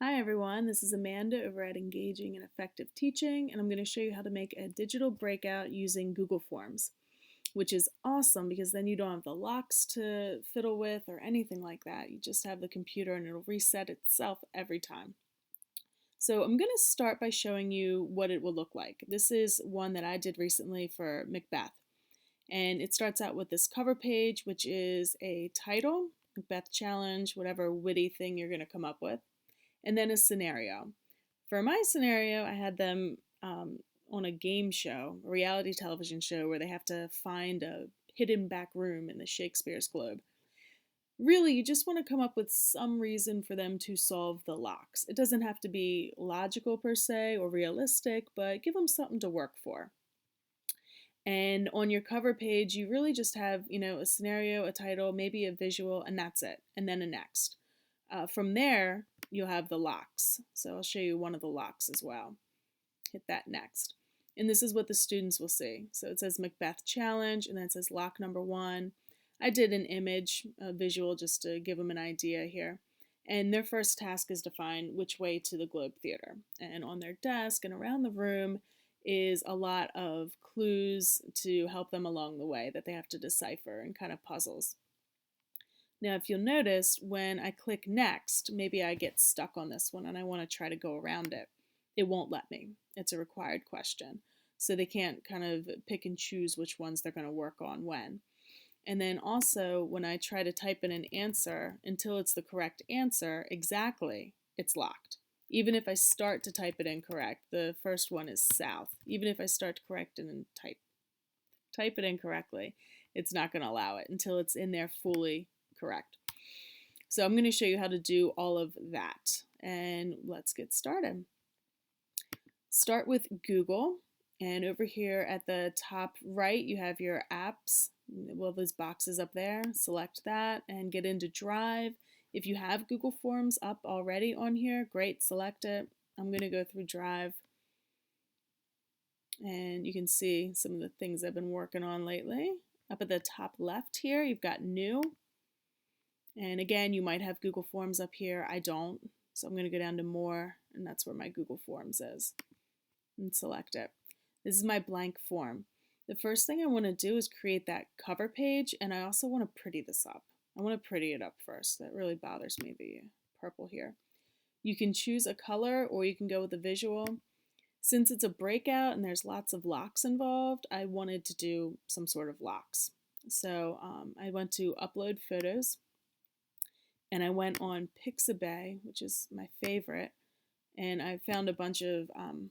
Hi everyone, this is Amanda over at Engaging and Effective Teaching, and I'm going to show you how to make a digital breakout using Google Forms, which is awesome because then you don't have the locks to fiddle with or anything like that. You just have the computer and it'll reset itself every time. So I'm going to start by showing you what it will look like. This is one that I did recently for Macbeth, and it starts out with this cover page, which is a title, Macbeth Challenge, whatever witty thing you're going to come up with, and then a scenario. For my scenario, I had them on a game show, a reality television show where they have to find a hidden back room in the Shakespeare's Globe. Really, you just want to come up with some reason for them to solve the locks. It doesn't have to be logical per se or realistic, but give them something to work for. And on your cover page, you really just have, a scenario, a title, maybe a visual, and that's it. And then a next. From there, you'll have the locks. So I'll show you one of the locks as well. Hit that next. And this is what the students will see. So it says Macbeth Challenge, and then it says lock number 1. I did an image, a visual, just to give them an idea here. And their first task is to find which way to the Globe Theater. And on their desk and around the room is a lot of clues to help them along the way that they have to decipher and kind of puzzles. Now, if you'll notice, when I click next, maybe I get stuck on this one and I want to try to go around it. It won't let me. It's a required question. So they can't kind of pick and choose which ones they're going to work on when. And then also, when I try to type in an answer, until it's the correct answer, exactly, it's locked. Even if I start to type it incorrect, the first one is south. Even if I start to correct it and type it incorrectly, it's not going to allow it until it's in there fully correct. So I'm going to show you how to do all of that, and let's get started. Start with Google, and over here at the top right you have your apps. Well, those boxes up there, select that and get into Drive. If you have Google Forms up already on here, great, select it. I'm going to go through Drive, and you can see some of the things I've been working on lately. Up at the top left here, you've got New. And again, you might have Google Forms up here. I don't. So I'm going to go down to More, and that's where my Google Forms is. And select it. This is my blank form. The first thing I want to do is create that cover page, and I also want to pretty this up. I want to pretty it up first. That really bothers me, the purple here. You can choose a color or you can go with a visual. Since it's a breakout and there's lots of locks involved, I wanted to do some sort of locks. So I went to Upload Photos, and I went on Pixabay, which is my favorite, and I found a bunch of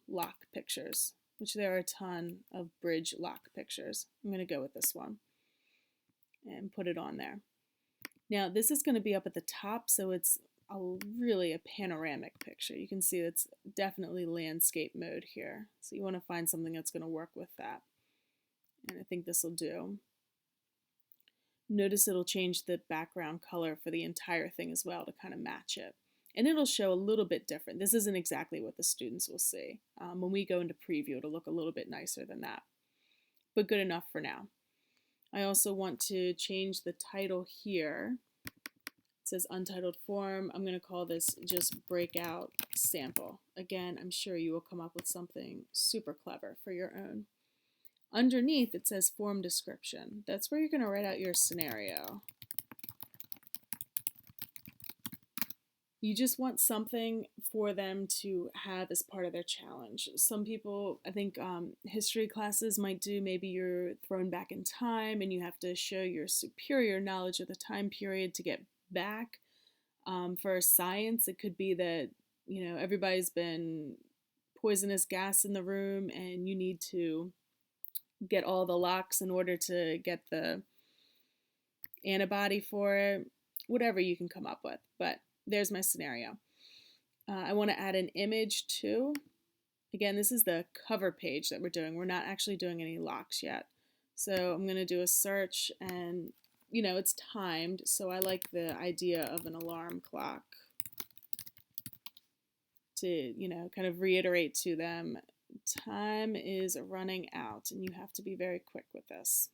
lock pictures, which there are a ton of bridge lock pictures. I'm going to go with this one and put it on there. Now this is going to be up at the top, so it's really a panoramic picture. You can see it's definitely landscape mode here. So you want to find something that's going to work with that. And I think this will do. Notice it'll change the background color for the entire thing as well to kind of match it. And it'll show a little bit different. This isn't exactly what the students will see. When we go into preview, it'll look a little bit nicer than that. But good enough for now. I also want to change the title here. It says Untitled Form. I'm going to call this just Breakout Sample. Again, I'm sure you will come up with something super clever for your own. Underneath, it says Form Description. That's where you're going to write out your scenario. You just want something for them to have as part of their challenge. Some people, I think history classes might do, maybe you're thrown back in time and you have to show your superior knowledge of the time period to get back. For science, it could be that, everybody's been poisonous gas in the room and you need to get all the locks in order to get the antibody for it. Whatever you can come up with, but there's my scenario. I want to add an image too. Again, this is the cover page that we're doing. We're not actually doing any locks yet. So I'm going to do a search, and it's timed, so I like the idea of an alarm clock to, kind of reiterate to them, time is running out and you have to be very quick with this.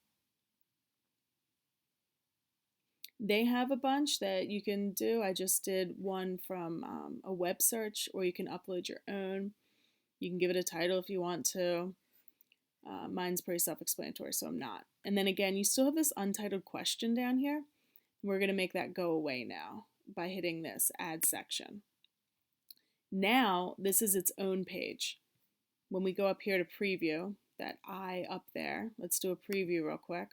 They have a bunch that you can do. I just did one from a web search, or you can upload your own. You can give it a title if you want to. Mine's pretty self-explanatory, so I'm not. And then again, you still have this untitled question down here. We're going to make that go away now by hitting this add section. Now, this is its own page. When we go up here to preview, that I up there, let's do a preview real quick.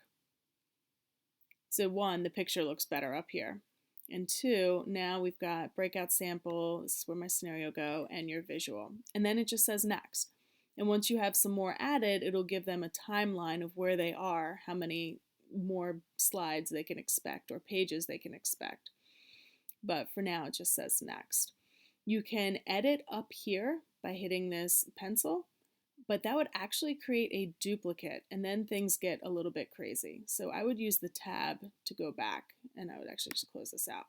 So one, the picture looks better up here. And two, now we've got breakout sample, this is where my scenario go, and your visual. And then it just says next. And once you have some more added, it'll give them a timeline of where they are, how many more slides they can expect or pages they can expect. But for now, it just says next. You can edit up here by hitting this pencil, but that would actually create a duplicate, and then things get a little bit crazy. So I would use the tab to go back, and I would actually just close this out.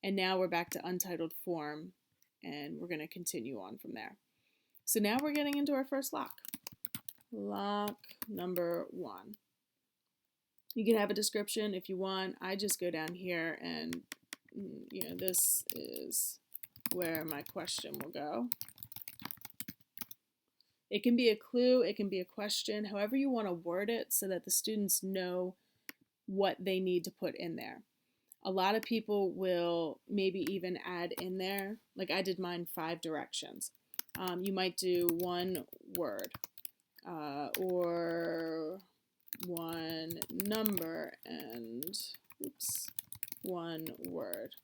And now we're back to untitled form, and we're going to continue on from there. So now we're getting into our first lock. Lock number 1. You can have a description if you want. I just go down here and, this is where my question will go. It can be a clue, it can be a question, however you want to word it so that the students know what they need to put in there. A lot of people will maybe even add in there, like I did mine 5 directions. You might do 1 word or 1 number and 1 word.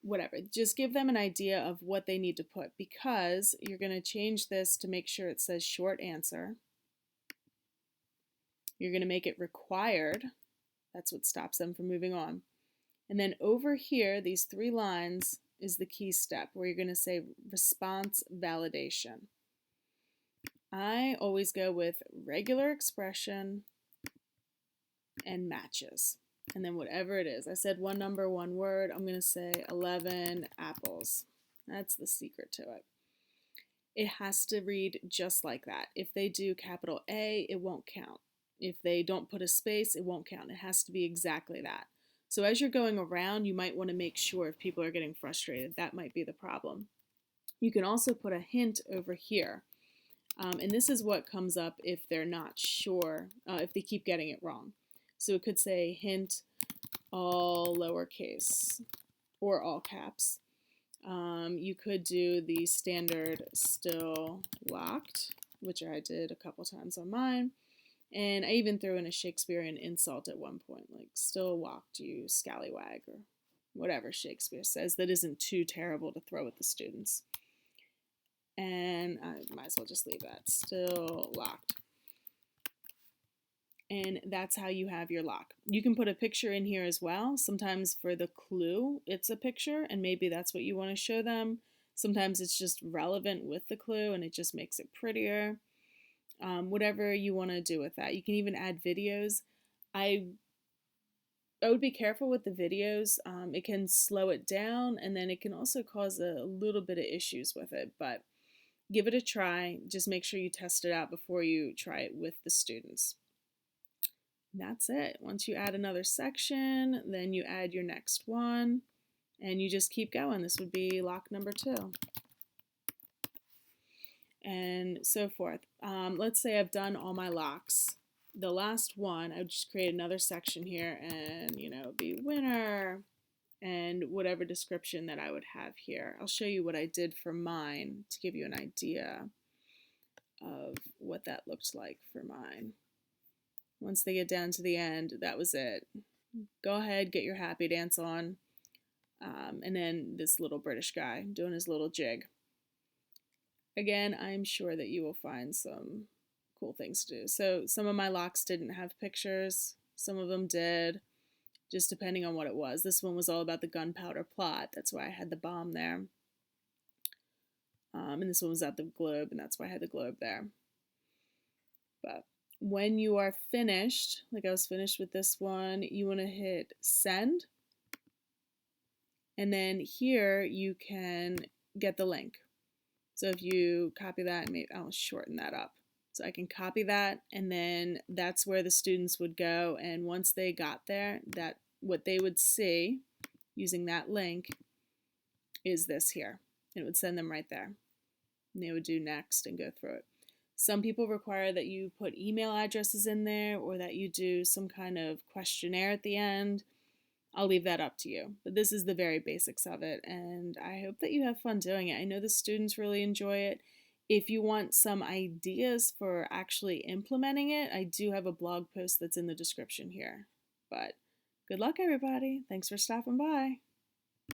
Whatever, just give them an idea of what they need to put, because you're going to change this to make sure it says short answer. You're going to make it required. That's what stops them from moving on. And then over here, these 3 lines is the key step where you're going to say response validation. I always go with regular expression and matches. And then whatever it is, I said 1 number, 1 word, I'm going to say 11 apples. That's the secret to it. It has to read just like that. If they do capital A, it won't count. If they don't put a space, it won't count. It has to be exactly that. So as you're going around, you might want to make sure if people are getting frustrated, that might be the problem. You can also put a hint over here. And this is what comes up if they're not sure, if they keep getting it wrong. So it could say hint all lowercase or all caps. You could do the standard still locked, which I did a couple times on mine. And I even threw in a Shakespearean insult at one point, like still locked, you scallywag, or whatever Shakespeare says that isn't too terrible to throw at the students. And I might as well just leave that, still locked. And that's how you have your lock. You can put a picture in here as well. Sometimes for the clue, it's a picture, and maybe that's what you want to show them. Sometimes it's just relevant with the clue, and it just makes it prettier. Whatever you want to do with that. You can even add videos. I would be careful with the videos. It can slow it down, and then it can also cause a little bit of issues with it, but give it a try. Just make sure you test it out before you try it with the students. That's it. Once you add another section, then you add your next one, and you just keep going. This would be lock number 2. And so forth. Let's say I've done all my locks. The last one, I would just create another section here and, be winner and whatever description that I would have here. I'll show you what I did for mine to give you an idea of what that looked like for mine. Once they get down to the end, that was it. Go ahead, get your happy dance on. And then this little British guy doing his little jig. Again, I'm sure that you will find some cool things to do. So some of my locks didn't have pictures. Some of them did, just depending on what it was. This one was all about the gunpowder plot. That's why I had the bomb there. And this one was at the globe, and that's why I had the globe there. But when you are finished, like I was finished with this one, you want to hit send. And then here you can get the link. So if you copy that, and maybe I'll shorten that up. So I can copy that, and then that's where the students would go, and once they got there, that what they would see using that link is this here. And it would send them right there. And they would do next and go through it. Some people require that you put email addresses in there or that you do some kind of questionnaire at the end. I'll leave that up to you. But this is the very basics of it, and I hope that you have fun doing it. I know the students really enjoy it. If you want some ideas for actually implementing it, I do have a blog post that's in the description here. But good luck, everybody. Thanks for stopping by.